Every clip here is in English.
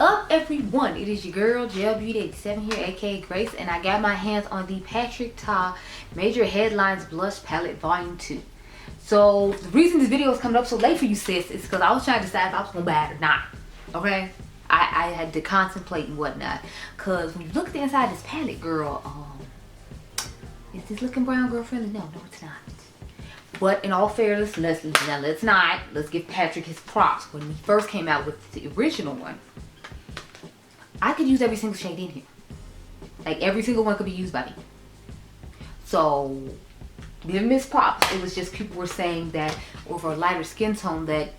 up, everyone? It is your girl Gel Beauty 87 here, aka Grace, and I got my hands on the Patrick Ta Major Headlines Blush Palette Volume 2. So the reason this video is coming up so late for you sis is because I was trying to decide if I was gonna buy it or not. Okay, I had to contemplate and whatnot, because when you look at the inside of this palette, girl, is this looking brown girl friendly? No, it's not. But in all fairness, let's give Patrick his props. When he first came out with the original one, I could use every single shade in here. Like every single one could be used by me. So give him his props. It was just people were saying that over a lighter skin tone that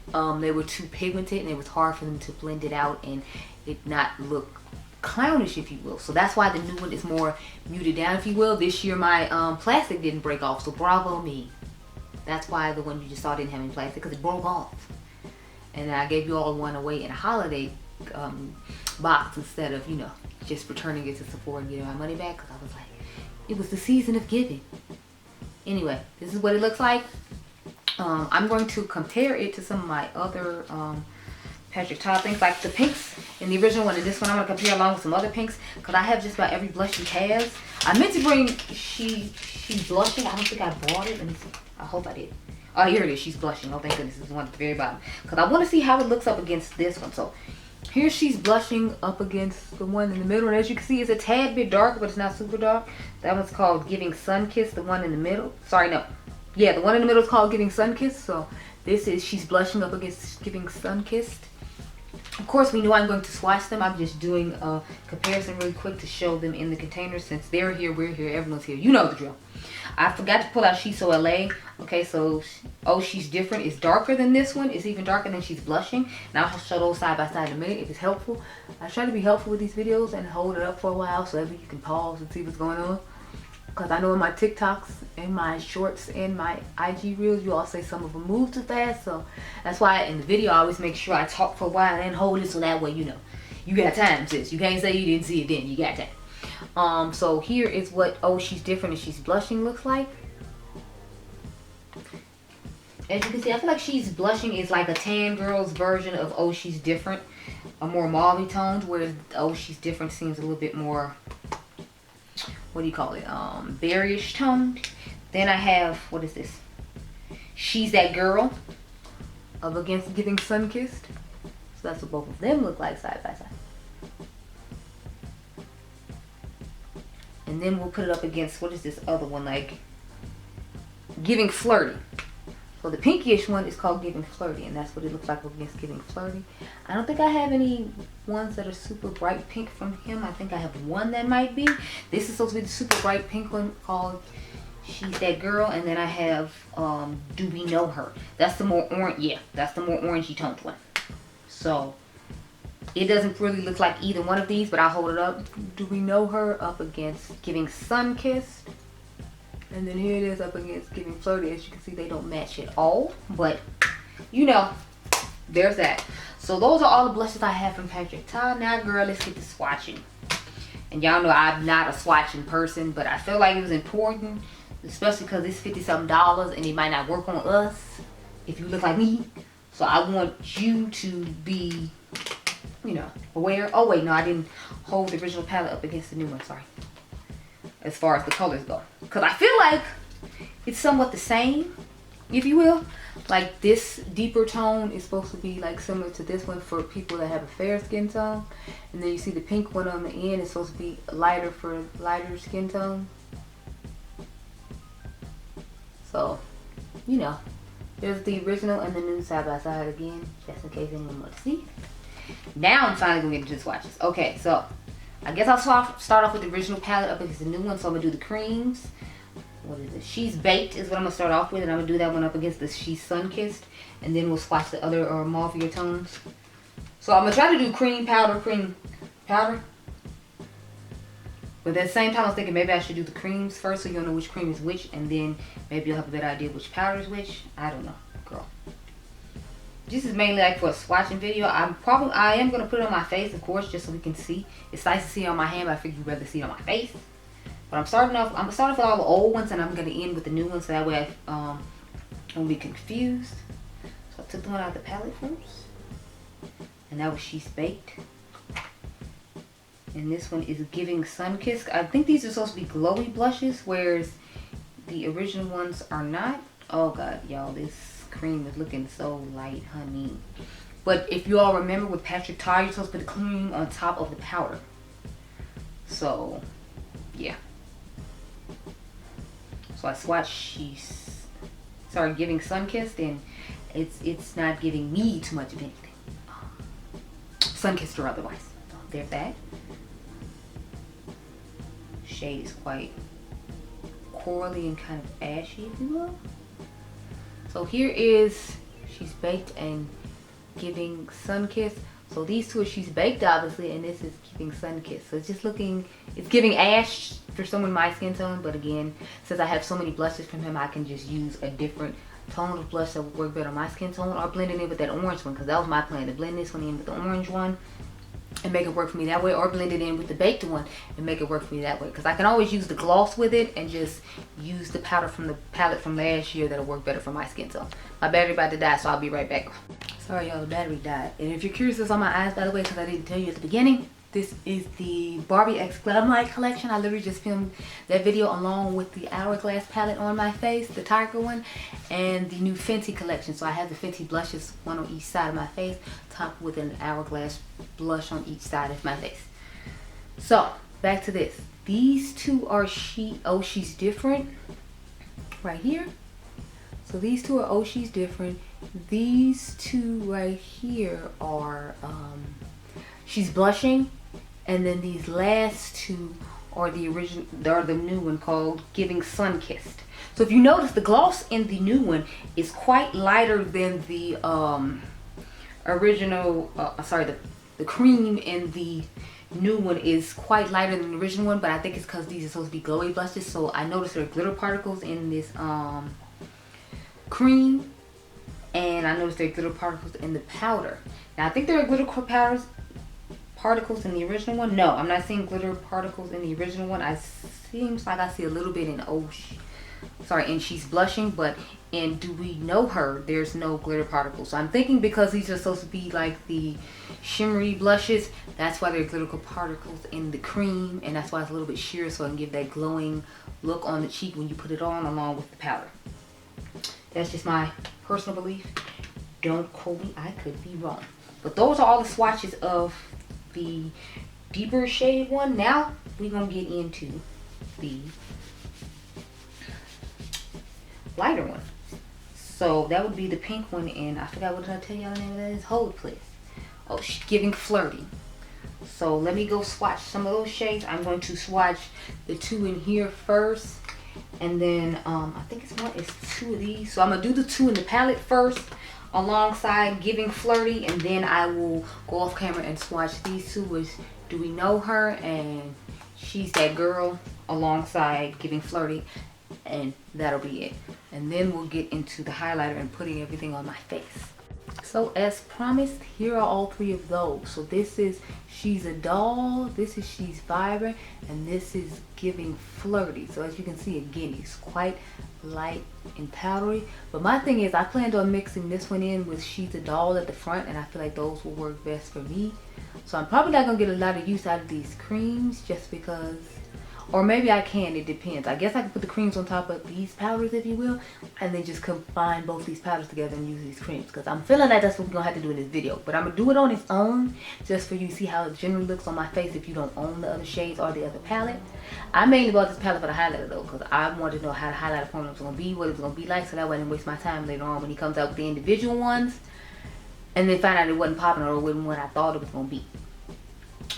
they were too pigmented and it was hard for them to blend it out and it not look clownish, if you will. So that's why the new one is more muted down, if you will. This year my plastic didn't break off, so bravo me. That's why the one you just saw didn't have any plastic, because it broke off. And I gave you all one away in a holiday box instead of, you know, just returning it to Sephora and getting my money back, because I was like, it was the season of giving. Anyway, this is what it looks like. I'm going to compare it to some of my other Patrick Ta things, like the pinks in the original one and this one. I'm going to compare along with some other pinks, because I have just about every blush he has. I meant to bring She's Blushing. I don't think I bought it. Let me see. I hope I did. Oh, here it is. She's Blushing. Oh, thank goodness. This is the one at the very bottom, because I want to see how it looks up against this one. So here She's Blushing up against the one in the middle, and as you can see, it's a tad bit darker, but it's not super dark. That one's called Giving Sun Kiss. The one in the middle, sorry, no, yeah, the one in the middle is called Giving Sun Kiss. So this is She's Blushing up against Giving Sun Kissed. Of course, we know I'm going to swatch them. I'm just doing a comparison really quick to show them in the container. Since they're here, we're here, everyone's here. You know the drill. I forgot to pull out She's So LA. Okay, so Oh She's Different is darker than this one. It's even darker than She's Blushing. Now I'll show those side by side in a minute if it's helpful. I try to be helpful with these videos and hold it up for a while so that you can pause and see what's going on. Because I know in my TikToks and my shorts and my IG reels, you all say some of them move too fast. So that's why in the video I always make sure I talk for a while and hold it, so that way, you know, you got time, sis. You can't say you didn't see it then. You got time. So here is what Oh She's Different and She's Blushing looks like. As you can see, I feel like She's Blushing is like a tan girl's version of Oh She's Different, a more mauve toned, whereas Oh She's Different seems a little bit more, what do you call it, berryish toned. Then I have, what is this, She's That Girl up against Giving Sun Kissed. So that's what both of them look like side by side. And then we'll put it up against, what is this other one, like Giving Flirty. So the pinkish one is called Giving Flirty, and that's what it looks like against Giving Flirty. I don't think I have any ones that are super bright pink from him. I think I have one that might be. This is supposed to be the super bright pink one called She's That Girl. And then I have Do We Know Her. That's the more orange, yeah, that's the more orangey toned one. So it doesn't really look like either one of these, but I'll hold it up. Do We Know Her up against Giving Sun Kissed. And then here it is up against Giving Flirty. As you can see, they don't match at all. But, you know, there's that. So those are all the blushes I have from Patrick Ta. Now, girl, let's get to swatching. And y'all know I'm not a swatching person, but I feel like it was important, especially because it's $50-something and it might not work on us if you look like me. So I want you to be, you know, aware. Oh, wait, no, I didn't hold the original palette up against the new one. Sorry. As far as the colors go, because I feel like it's somewhat the same, if you will. Like this deeper tone is supposed to be like similar to this one for people that have a fair skin tone, and then you see the pink one on the end is supposed to be lighter for lighter skin tone. So, you know, there's the original and the new side by side again, just in case anyone wants to see. Now I'm finally gonna get into the swatches. Okay, so I guess I'll start off with the original palette up against the new one. So I'm going to do the creams. What is it? She's Baked is what I'm going to start off with. And I'm going to do that one up against the She's Sun Kissed. And then we'll swatch the other mauvier tones. So I'm going to try to do cream powder. But at the same time, I was thinking maybe I should do the creams first, so you'll know which cream is which. And then maybe you'll have a better idea which powder is which. I don't know, girl. This is mainly like for a swatching video. I am going to put it on my face, of course, just so we can see. It's nice to see it on my hand, but I figure you'd rather see it on my face. But I'm going to start off with all the old ones, and I'm going to end with the new ones, so that way I won't be confused. So I took the one out of the palette first. And that was She's Baked. And this one is giving Sun-Kissed. I think these are supposed to be glowy blushes, whereas the original ones are not. Oh god, y'all, this cream is looking so light, honey. But if you all remember with Patrick Ta, you're supposed to put the cream on top of the powder. So, yeah. So I swatched She's sorry, giving Sun-Kissed, and it's not giving me too much of anything. Sun-Kissed or otherwise. So there's that. Shade is quite corally and kind of ashy, if you will. So here is She's Baked and Giving Sun-Kissed. So these two are She's Baked, obviously, and this is Giving Sun-Kissed. So it's just looking, it's giving ash for someone my skin tone, but again, since I have so many blushes from him, I can just use a different tone of blush that would work better on my skin tone, or blend it in with that orange one, because that was my plan, to blend this one in with the orange one and make it work for me that way, or blend it in with the baked one and make it work for me that way, because I can always use the gloss with it and just use the powder from the palette from last year that'll work better for my skin tone. My battery about to die, so I'll be right back. Sorry y'all, the battery died. And if you're curious what's on my eyes, by the way, because I didn't tell you at the beginning, this is the Barbie X Glam Light collection. I literally just filmed that video along with the Hourglass palette on my face, the Tiger one, and the new Fenty collection. So I have the Fenty blushes, one on each side of my face, topped with an Hourglass blush on each side of my face. So, back to this. These two are She's Different right here. So these two are Oh She's Different. These two right here are She's Blushing. And then these last two are the original, are the new one called Giving Sun-Kissed. So if you notice, the gloss in the new one is quite lighter than the original, the cream in the new one is quite lighter than the original one, but I think it's because these are supposed to be glowy blushes. So I noticed there are glitter particles in this cream, and I noticed there are glitter particles in the powder. Now I think there are glitter particles in the original one. No, I'm not seeing glitter particles in the original one. Seems like I see a little bit in in She's Blushing, but in Do We Know Her, there's no glitter particles. So I'm thinking because these are supposed to be like the shimmery blushes, that's why there are glitter particles in the cream, and that's why it's a little bit sheer, so I can give that glowing look on the cheek when you put it on along with the powder. That's just my personal belief. Don't quote me, I could be wrong. But those are all the swatches of the deeper shade one. Now we're gonna get into the lighter one. So that would be the pink one, and I forgot, what did I tell y'all the name of that is? Hold please. Oh, Giving Flirty. So let me go swatch some of those shades. I'm going to swatch the two in here first, and then I think it's two of these. So I'm gonna do the two in the palette first alongside Giving Flirty, and then I will go off camera and swatch these two, which Do We Know Her and She's That Girl alongside Giving Flirty, and that'll be it. And then we'll get into the highlighter and putting everything on my face. So as promised, here are all three of those. So this is She's a Doll, this is She's Vibrant, and this is Giving Flirty. So as you can see, again, it's quite light and powdery. But my thing is, I planned on mixing this one in with She's a Doll at the front, and I feel like those will work best for me. So I'm probably not gonna get a lot of use out of these creams just because, or maybe I can, it depends. I guess I can put the creams on top of these powders, if you will, and then just combine both these powders together and use these creams, because I'm feeling like that's what we're gonna have to do in this video. But I'm gonna do it on its own just for you to see how it generally looks on my face if you don't own the other shades or the other palette. I mainly bought this palette for the highlighter though, because I wanted to know how the highlighter formula was gonna be, what it was gonna be like, so that way I didn't waste my time later on when he comes out with the individual ones and then find out it wasn't popping or it wasn't what I thought it was gonna be.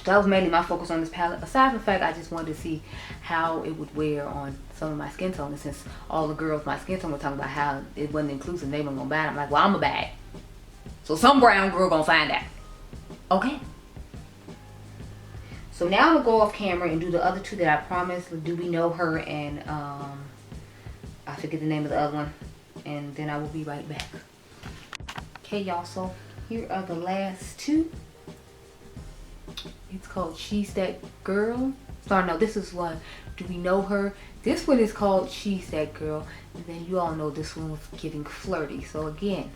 That was mainly my focus on this palette. Aside from the fact I just wanted to see how it would wear on some of my skin tone. And since all the girls my skin tone were talking about how it wasn't inclusive, they weren't gonna buy it. I'm like, well, I'm gonna buy it. So some brown girl gonna find out. Okay. So now I'm gonna go off camera and do the other two that I promised. Do We Know Her and I forget the name of the other one. And then I will be right back. Okay, y'all. So here are the last two. It's called She's That Girl. Sorry, no, this is one. Do We Know Her? This one is called She's That Girl. And then you all know this one was Giving Flirty. So again,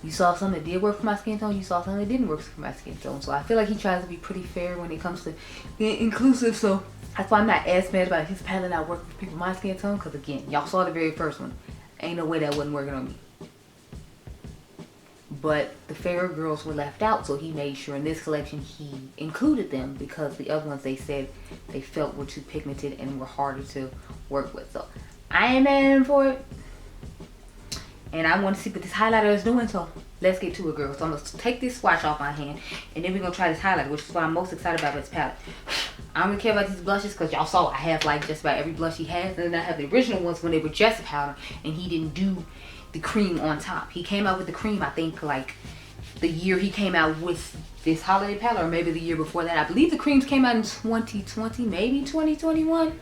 You saw something that did work for my skin tone. You saw something that didn't work for my skin tone. So I feel like he tries to be pretty fair when it comes to being inclusive. So that's why I'm not as mad about his palette not working for people with my skin tone. Because again, y'all saw the very first one. Ain't no way that wasn't working on me. But the fairer girls were left out, so he made sure in this collection he included them, because the other ones they said they felt were too pigmented and were harder to work with. So I ain't mad at him for it. And I want to see what this highlighter is doing, so let's get to it, girl. So I'm going to take this swatch off my hand, and then we're going to try this highlighter, which is what I'm most excited about with this palette. I don't really care about these blushes, because y'all saw I have like just about every blush he has. And then I have the original ones when they were just powder, and he didn't do the cream on top. He came out with the cream, I think, like the year he came out with this holiday palette, or maybe the year before that. I believe the creams came out in 2020, maybe 2021.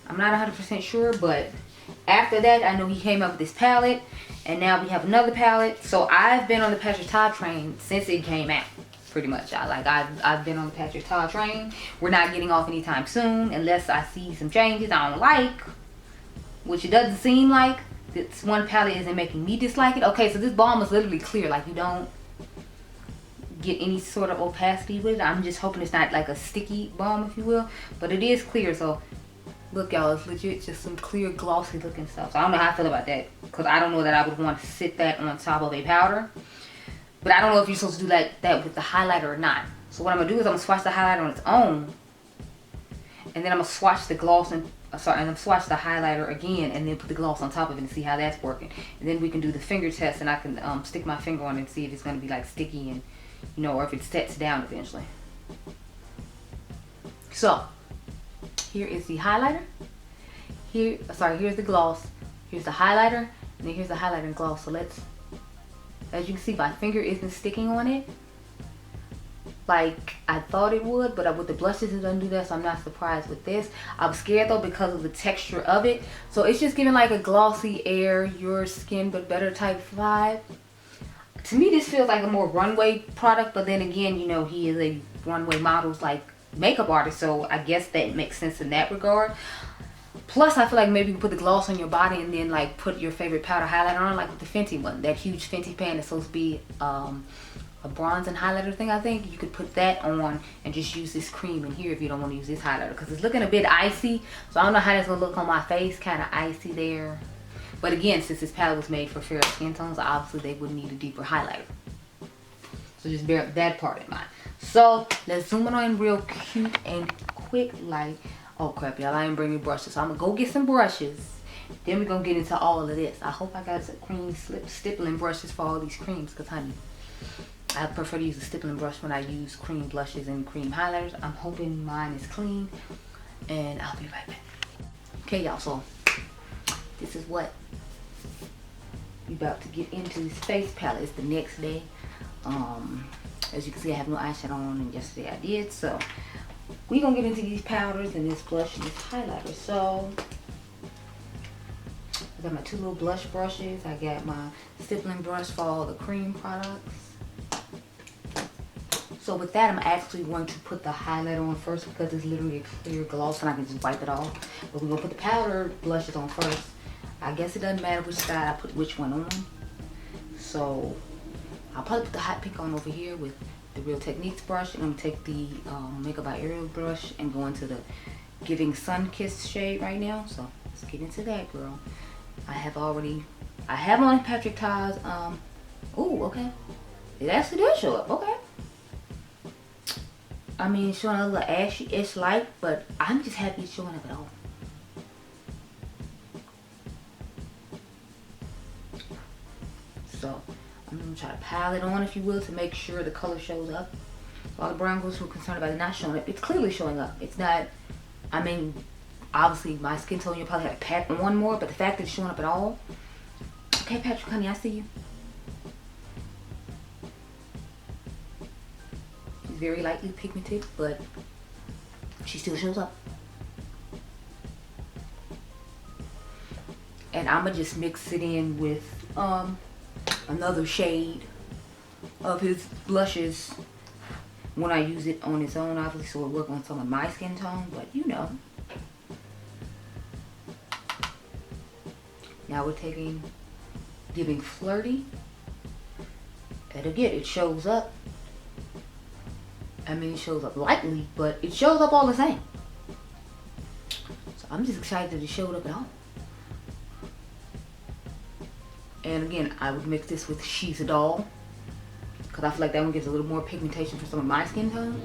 I'm not 100% sure, but after that, I know he came up with this palette, and now we have another palette. So I've been on the Patrick Ta train since it came out, pretty much. I've been on the Patrick Ta train. We're not getting off anytime soon, unless I see some changes I don't like, which it doesn't seem like. This one palette isn't making me dislike it. Okay, so this balm is literally clear, like you don't get any sort of opacity with it. I'm just hoping it's not like a sticky balm, if you will, but it is clear. So look, y'all, it's legit just some clear, glossy looking stuff. So I don't know how I feel about that, because I don't know that I would want to sit that on top of a powder. But I don't know if you're supposed to do that with the highlighter or not. So what I'm going to do is I'm going to swatch the highlighter on its own. And then I'm going to swatch the gloss and I'm swatch the highlighter again, and then put the gloss on top of it and see how that's working. And then we can do the finger test, and I can stick my finger on it and see if it's going to be like sticky, and you know, or if it sets down eventually. So here is the highlighter. Here's the gloss. Here's the highlighter, and then here's the highlighter and gloss. So let's, as you can see, my finger isn't sticking on it like I thought it would, but with the blushes it doesn't do that, so I'm not surprised with this. I'm scared though because of the texture of it. So it's just giving like a glossy air, your skin but better type vibe. To me this feels like a more runway product, but then again, you know, he is a runway model's like makeup artist, so I guess that makes sense in that regard. Plus I feel like maybe you can put the gloss on your body and then like put your favorite powder highlighter on, like with the Fenty one. That huge Fenty pan is supposed to be a bronze and highlighter thing. I think you could put that on and just use this cream in here if you don't want to use this highlighter, because it's looking a bit icy. So I don't know how that's gonna look on my face, kind of icy there. But again, since this palette was made for fair skin tones, obviously they would need a deeper highlighter. So just bear that part in mind. So let's zoom it on real cute and quick like. Oh crap, y'all, I ain't bringing brushes, so I'm gonna go get some brushes. Then we're gonna get into all of this. I hope I got some cream stippling brushes for all these creams, because honey, I prefer to use a stippling brush when I use cream blushes and cream highlighters. I'm hoping mine is clean, and I'll be right back. Okay, y'all, so this is what we about to get into. This face palette. It's the next day. As you can see, I have no eyeshadow on, and yesterday I did. So we're gonna get into these powders and this blush and this highlighter. So I got my two little blush brushes. I got my stippling brush for all the cream products. So with that, I'm actually going to put the highlighter on first, because it's literally a clear gloss and I can just wipe it off. But we're gonna put the powder blushes on first. I guess it doesn't matter which side I put which one on. So I'll probably put the hot pink on over here with the Real Techniques brush, and I'm gonna take the Makeup by Ariel brush and go into the Giving Sun Kiss shade right now. So let's get into that, girl. I have on Patrick Ta's ooh, okay. It actually does show up, okay. I mean, it's showing a little ashy-ish light, but I'm just happy it's showing up at all. So I'm gonna try to pile it on, if you will, to make sure the color shows up. So all the brown girls who are concerned about it not showing up, it's clearly showing up. It's not, I mean, obviously my skin tone, you'll probably have to pat on more, but the fact that it's showing up at all. Okay, Patrick, honey, I see you. Very lightly pigmented, but she still shows up. And I'm gonna just mix it in with another shade of his blushes when I use it on its own, obviously, so it'll work on some of my skin tone, but you know. Now we're taking Giving Flirty that again, it shows up. I mean, it shows up lightly, but it shows up all the same. So I'm just excited that it showed up at all. And again, I would mix this with Shishedo, because I feel like that one gives a little more pigmentation for some of my skin tone.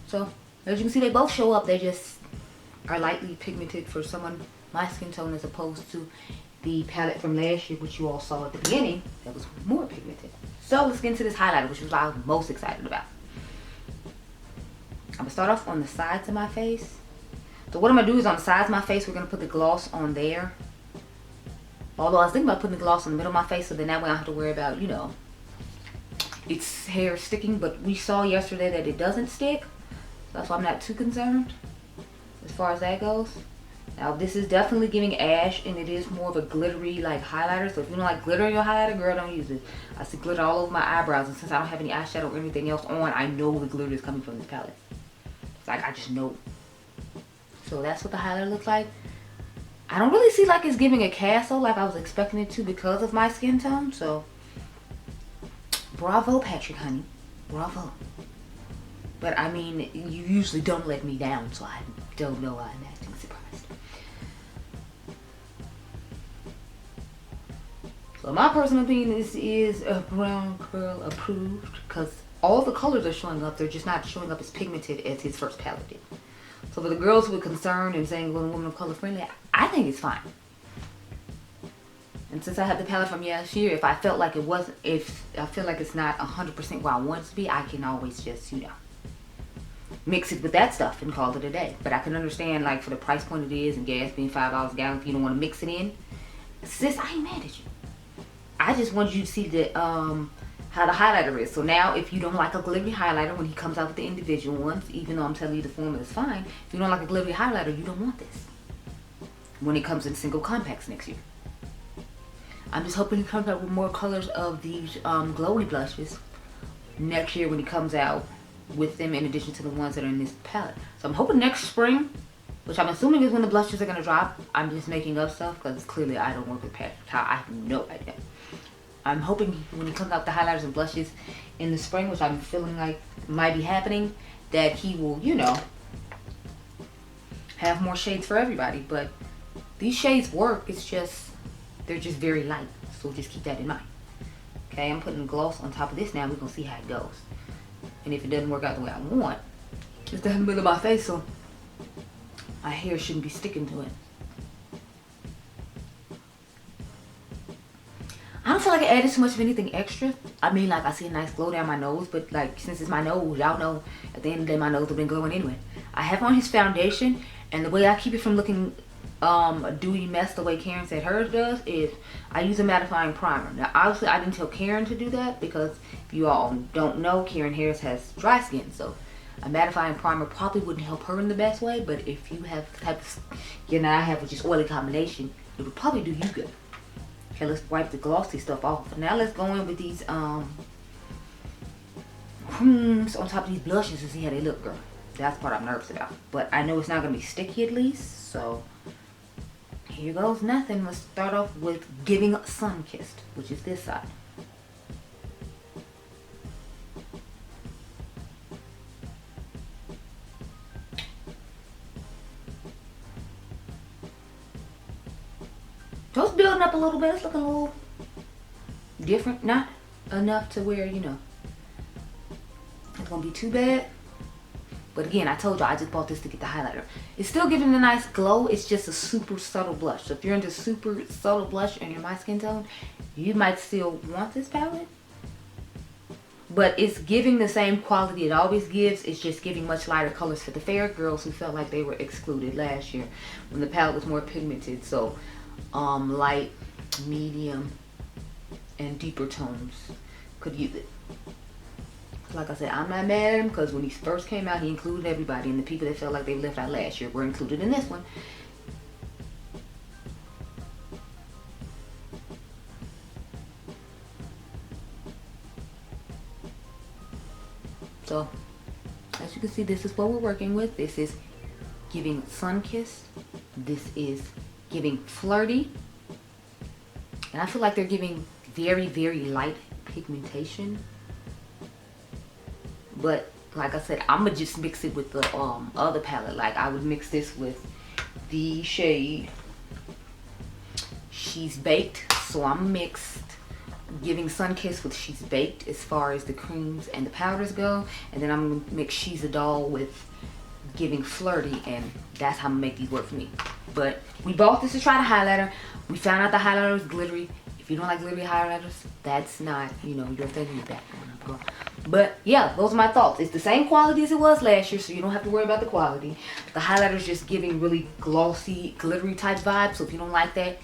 So, as you can see, they both show up. They just are lightly pigmented for someone my skin tone, as opposed to the palette from last year, which you all saw at the beginning, that was more pigmented. So let's get into this highlighter, which was what I was most excited about. I'm gonna start off on the sides of my face. So what I'm gonna do is on the sides of my face, we're gonna put the gloss on there. Although I was thinking about putting the gloss in the middle of my face, so then that way I don't have to worry about, you know, its hair sticking. But we saw yesterday that it doesn't stick, so that's why I'm not too concerned as far as that goes. Now this is definitely giving ash, and it is more of a glittery like highlighter. So if you don't like glitter in your highlighter, girl, don't use it. I see glitter all over my eyebrows, and since I don't have any eyeshadow or anything else on, I know the glitter is coming from this palette. It's like, I just know. So that's what the highlighter looks like. I don't really see like it's giving a castle like I was expecting it to because of my skin tone. So bravo, Patrick, honey, bravo. But I mean, you usually don't let me down, so I don't know why I'm acting surprised. So my personal opinion, this is a brown curl approved, because all the colors are showing up. They're just not showing up as pigmented as his first palette did. So for the girls who are concerned and saying Little Woman of Color friendly, I think it's fine. And since I had the palette from last year, if I felt like it wasn't, if I feel like it's not 100% where I want it to be, I can always just, you know, mix it with that stuff and call it a day. But I can understand, like, for the price point it is and gas being $5 a gallon, if you don't want to mix it in, sis, I ain't mad at you. I just wanted you to see the how the highlighter is. So now if you don't like a glittery highlighter when he comes out with the individual ones, even though I'm telling you the formula is fine, if you don't like a glittery highlighter, you don't want this when it comes in single compacts next year. I'm just hoping he comes out with more colors of these glowy blushes next year when he comes out with them, in addition to the ones that are in this palette. So I'm hoping next spring, which I'm assuming is when the blushes are going to drop. I'm just making up stuff because clearly I don't work with Patrick. I have no idea. I'm hoping when he comes out with the highlighters and blushes in the spring, which I'm feeling like might be happening, that he will, you know, have more shades for everybody. But these shades work. It's just, they're just very light. So just keep that in mind. Okay, I'm putting gloss on top of this now. We're going to see how it goes. And if it doesn't work out the way I want, it's the middle of my face, so my hair shouldn't be sticking to it. I don't feel like I added too much of anything extra. I mean, like, I see a nice glow down my nose, but like, since it's my nose, y'all know at the end of the day my nose have been glowing anyway. I have on his foundation, and the way I keep it from looking a dewy mess the way Karen said hers does is I use a mattifying primer. Now obviously I didn't tell Karen to do that because if you all don't know, Karen Harris has dry skin, so a mattifying primer probably wouldn't help her in the best way. But if you have the type of skin that I have, which is oily combination, it would probably do you good. Okay, let's wipe the glossy stuff off. Now let's go in with these creams on top of these blushes and see how they look, girl. That's the part I'm nervous about, but I know it's not gonna be sticky at least. So here goes nothing. Let's start off with Giving Sun Kissed, which is this side. So it's building up a little bit. It's looking a little different. Not enough to where, you know, it's gonna be too bad. But again, I told y'all I just bought this to get the highlighter. It's still giving a nice glow. It's just a super subtle blush. So if you're into super subtle blush and you're my skin tone, you might still want this palette. But it's giving the same quality it always gives. It's just giving much lighter colors for the fair girls who felt like they were excluded last year when the palette was more pigmented. So light, medium, and deeper tones could use it. Like I said, I'm not mad at him because when he first came out, he included everybody, and the people that felt like they left out last year were included in this one. So, as you can see, this is what we're working with. This is Giving Sun Kissed. This is Giving Flirty. And I feel like they're giving very light pigmentation. But like I said, I'm gonna just mix it with the other palette. Like I would mix this with the shade She's Baked. So I'm mixed giving Sun Kissed with She's Baked as far as the creams and the powders go, and then I'm gonna mix She's a Doll with Giving Flirty, and that's how I'm gonna make these work for me. But we bought this to try the highlighter. We found out the highlighter was glittery. If you don't like glittery highlighters, that's not, you know, your thing. You're back on up, girl. But yeah, those are my thoughts. It's the same quality as it was last year, so you don't have to worry about the quality. The highlighter's just giving really glossy, glittery type vibes. So if you don't like that,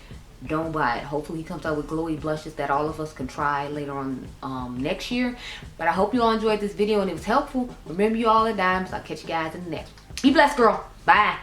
don't buy it. Hopefully he comes out with glowy blushes that all of us can try later on next year. But I hope you all enjoyed this video and it was helpful. Remember, you all are dimes. I'll catch you guys in the next. Be blessed, girl. Bye.